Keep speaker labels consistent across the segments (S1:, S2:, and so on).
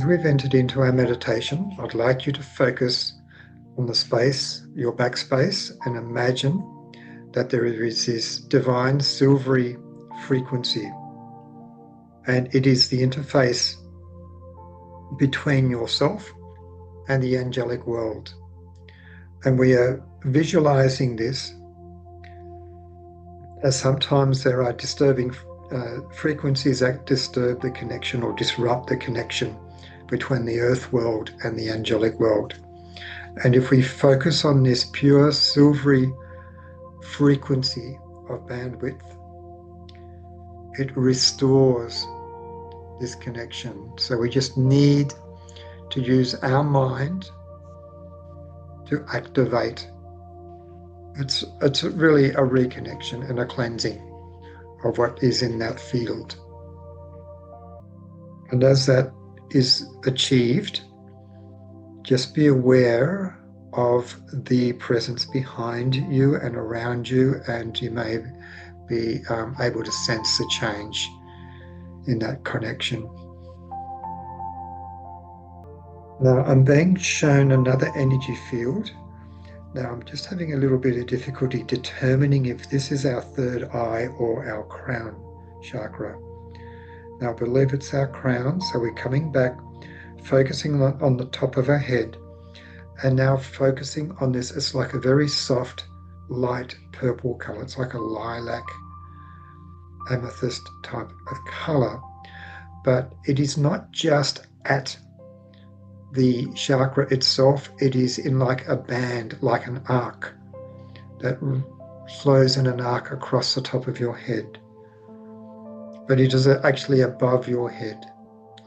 S1: we've entered into our meditation, I'd like you to focus on the space, your back space, and imagine that there is this divine silvery frequency, and it is the interface between yourself and the angelic world. And we are visualizing this as sometimes there are disturbing frequencies that disturb the connection or disrupt the connection between the earth world and the angelic world. And if we focus on this pure silvery frequency of bandwidth, it restores this connection. So we just need to use our mind to activate. It's really a reconnection and a cleansing of what is in that field. And as that is achieved, just be aware of the presence behind you and around you, and you may be able to sense the change in that connection. Now I'm being shown another energy field. Now I'm just having a little bit of difficulty determining if this is our third eye or our crown chakra. Now I believe it's our crown, so we're coming back, focusing on the top of our head, and now focusing on this. It's like a very soft, light purple color. It's like a lilac, amethyst type of color, but it is not just at the chakra itself. It is in like a band, like an arc that flows in an arc across the top of your head. But it is actually above your head,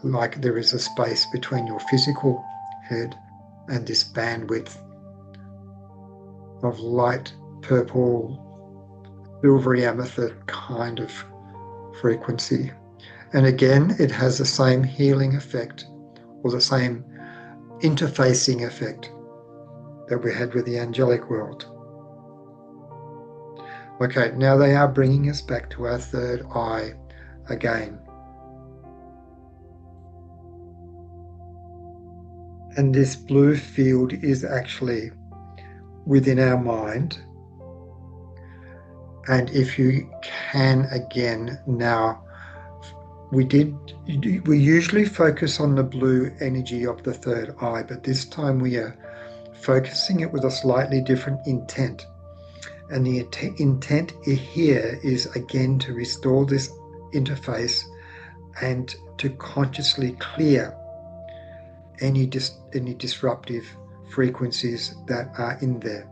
S1: like there is a space between your physical head and this bandwidth of light purple, silvery amethyst kind of frequency. And again, it has the same healing effect, or the same interfacing effect that we had with the angelic world. Okay, now they are bringing us back to our third eye again. And this blue field is actually within our mind. And if you can again now, we usually focus on the blue energy of the third eye, but this time we are focusing it with a slightly different intent. And the intent here is again to restore this interface and to consciously clear any disruptive frequencies that are in there.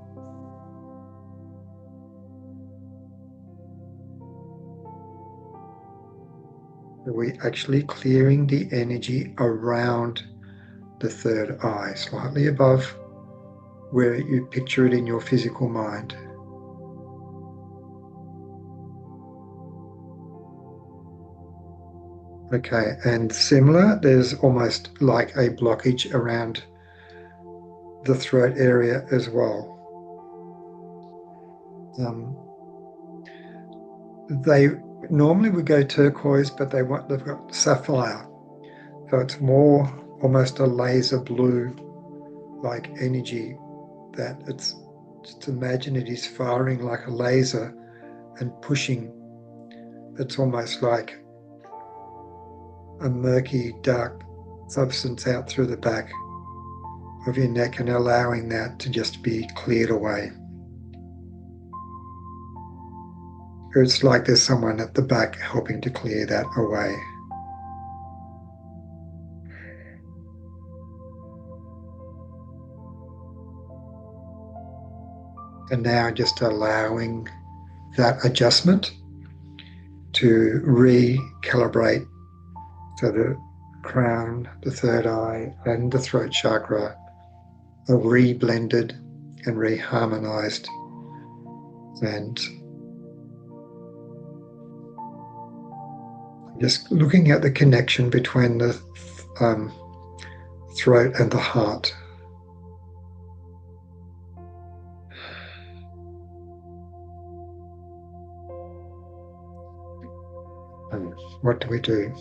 S1: We're actually clearing the energy around the third eye, slightly above where you picture it in your physical mind. Okay, and similar, there's almost like a blockage around the throat area as well. They normally would go turquoise, but they've got sapphire. So it's more almost a laser blue like energy, that it's just imagine it is firing like a laser and pushing. It's almost like a murky, dark substance out through the back of your neck and allowing that to just be cleared away. It's like there's someone at the back helping to clear that away. And now just allowing that adjustment to recalibrate, so the crown, the third eye, and the throat chakra are re-blended and reharmonized. And just looking at the connection between the throat and the heart. And what do we do?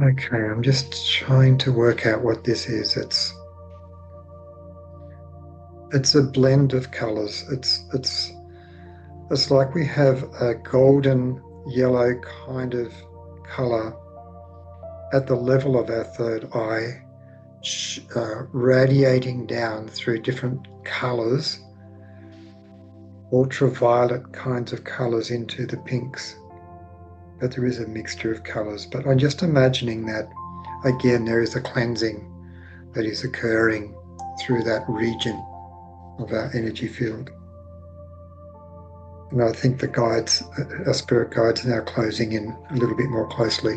S1: Okay, I'm just trying to work out what this is. It's a blend of colours. It's like we have a golden yellow kind of colour at the level of our third eye, radiating down through different colours, ultraviolet kinds of colours into the pinks. But there is a mixture of colours. But I'm just imagining that, again, there is a cleansing that is occurring through that region of our energy field. And I think the guides, our spirit guides, are now closing in a little bit more closely.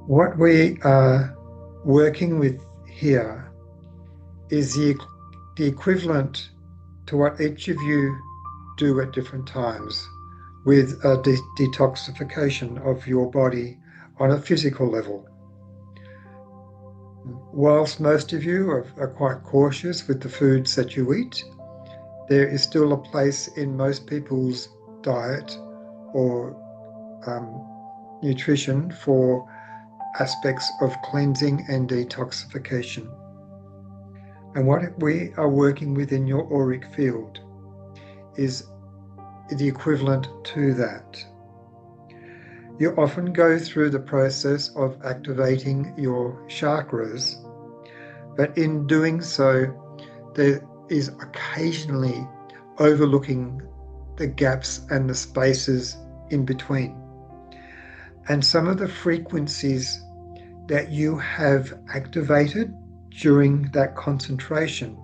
S1: What we are working with here is the equivalent to what each of you do at different times with a detoxification of your body on a physical level. Whilst most of you are quite cautious with the foods that you eat, there is still a place in most people's diet or nutrition for aspects of cleansing and detoxification. And what we are working with in your auric field is the equivalent to that. You often go through the process of activating your chakras, but in doing so, there is occasionally overlooking the gaps and the spaces in between. And some of the frequencies that you have activated during that concentration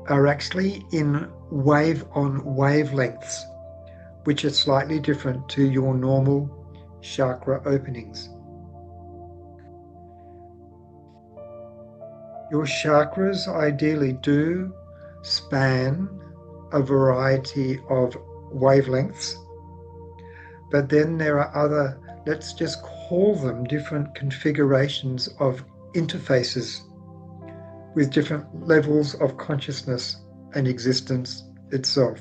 S1: are actually in wave-on wavelengths, which are slightly different to your normal chakra openings. Your chakras ideally do span a variety of wavelengths, but then there are other, let's just call them different configurations of interfaces with different levels of consciousness and existence itself.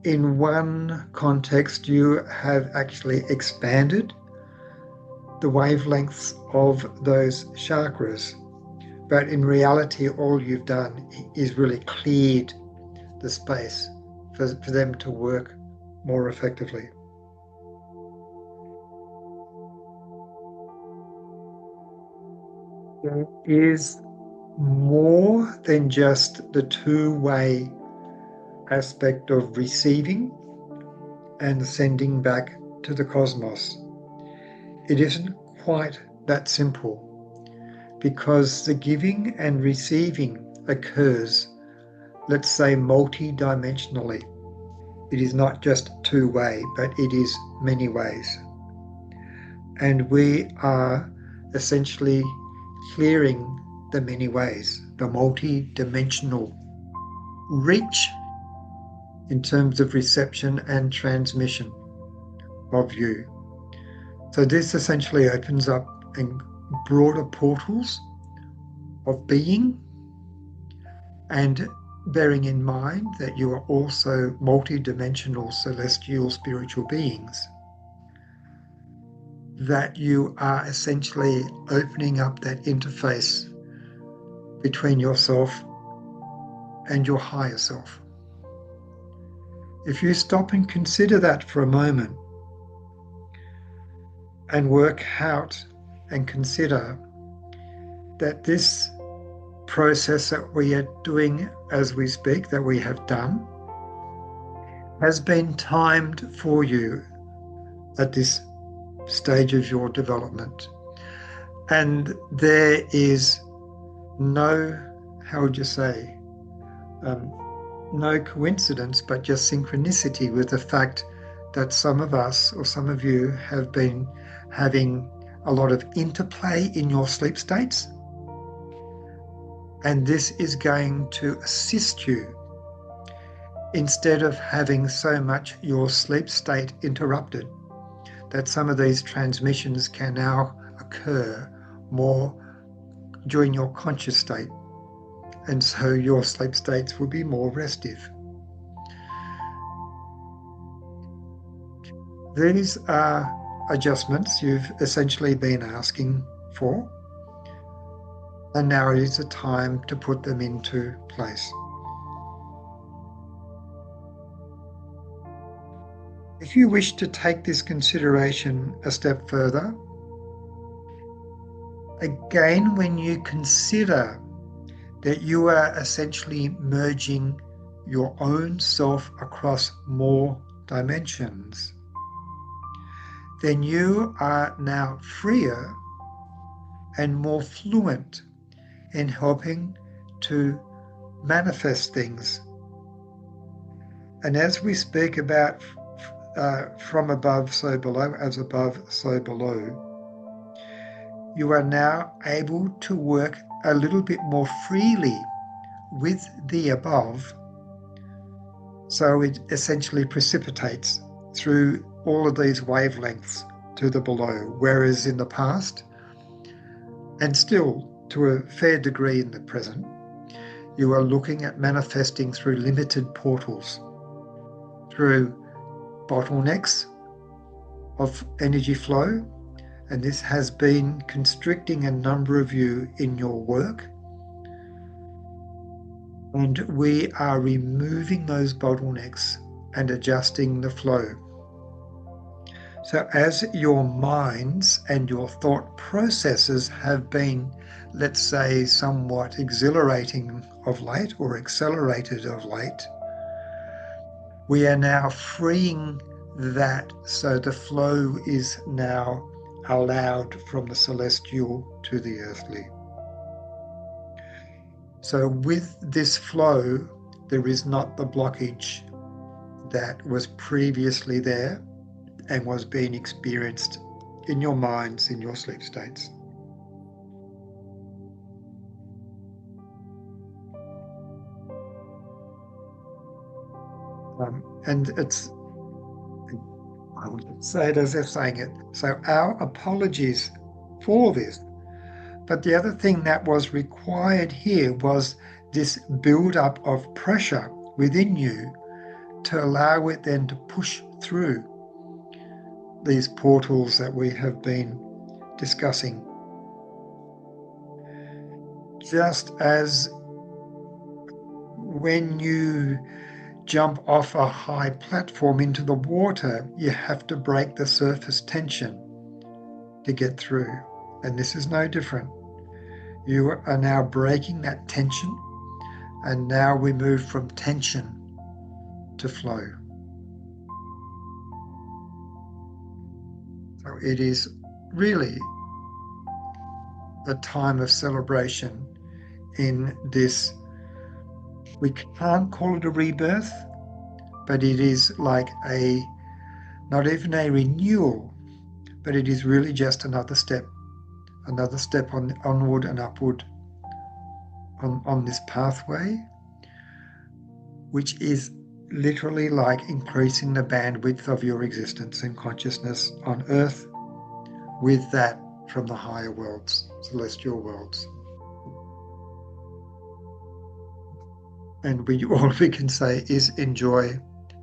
S1: In one context, you have actually expanded the wavelengths of those chakras, but in reality, all you've done is really cleared the space for them to work more effectively. There is more than just the two-way aspect of receiving and sending back to the cosmos. It isn't quite that simple, because the giving and receiving occurs, let's say, multi-dimensionally. It is not just two-way, but it is many ways. And we are essentially clearing the many ways, the multi-dimensional reach in terms of reception and transmission of you. So this essentially opens up broader portals of being, and bearing in mind that you are also multi-dimensional celestial spiritual beings, that you are essentially opening up that interface between yourself and your higher self. If you stop and consider that for a moment and work out and consider that this process that we are doing as we speak, that we have done, has been timed for you at this stage of your development. And there is no, how would you say, no coincidence, but just synchronicity with the fact that some of us, or some of you, have been having a lot of interplay in your sleep states. And this is going to assist you, instead of having so much your sleep state interrupted. that some of these transmissions can now occur more during your conscious state, and so your sleep states will be more restive. These are adjustments you've essentially been asking for, and now it is the time to put them into place. If you wish to take this consideration a step further, again, when you consider that you are essentially merging your own self across more dimensions, then you are now freer and more fluent in helping to manifest things. And as we speak about from above, so below, as above, so below, you are now able to work a little bit more freely with the above, so it essentially precipitates through all of these wavelengths to the below, whereas in the past, and still to a fair degree in the present, you are looking at manifesting through limited portals, through bottlenecks of energy flow, and this has been constricting a number of you in your work. And we are removing those bottlenecks and adjusting the flow. So as your minds and your thought processes have been, let's say, somewhat exhilarating of late or accelerated of late, we are now freeing that, so the flow is now allowed from the celestial to the earthly. So with this flow, there is not the blockage that was previously there and was being experienced in your minds, in your sleep states. And it's, I would say it as if saying it, so our apologies for this. But the other thing that was required here was this build-up of pressure within you to allow it then to push through these portals that we have been discussing. Just as when you jump off a high platform into the water, you have to break the surface tension to get through. And this is no different. You are now breaking that tension, and now we move from tension to flow. So it is really a time of celebration in this. We can't call it a rebirth, but it is like not even a renewal, but it is really just another step onward and upward on this pathway, which is literally like increasing the bandwidth of your existence and consciousness on earth with that from the higher worlds, celestial worlds. And all we can say is enjoy,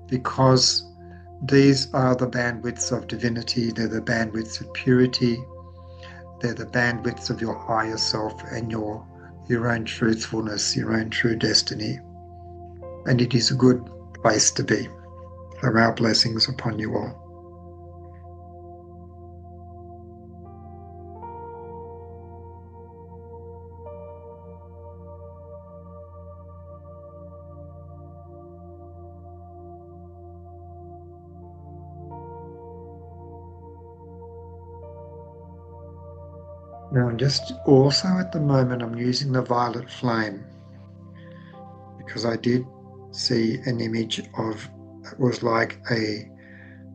S1: because these are the bandwidths of divinity, they're the bandwidths of purity, they're the bandwidths of your higher self and your own truthfulness, your own true destiny. And it is a good place to be. So our blessings upon you all. Now, just also at the moment, I'm using the violet flame because I did see an image of, it was like a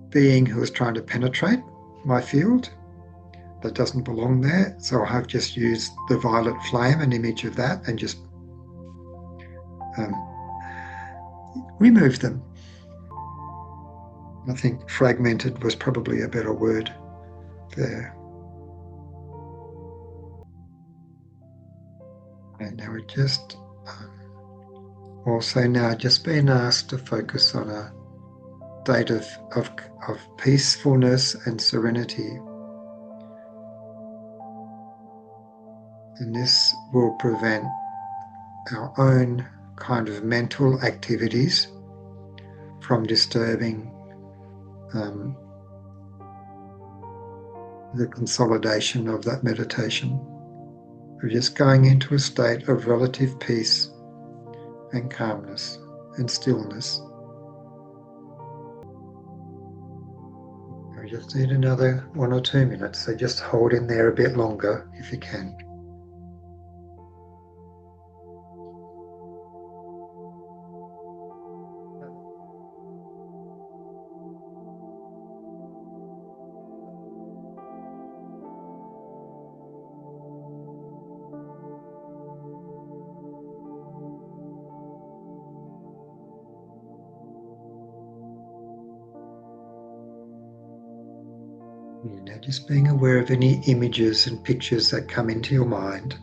S1: being who was trying to penetrate my field that doesn't belong there. So I have just used the violet flame, an image of that, and just remove them. I think fragmented was probably a better word there. And now we're just also now just being asked to focus on a state of peacefulness and serenity. And this will prevent our own kind of mental activities from disturbing the consolidation of that meditation. We're just going into a state of relative peace and calmness and stillness. We just need another 1 or 2 minutes, so just hold in there a bit longer if you can. Now just being aware of any images and pictures that come into your mind.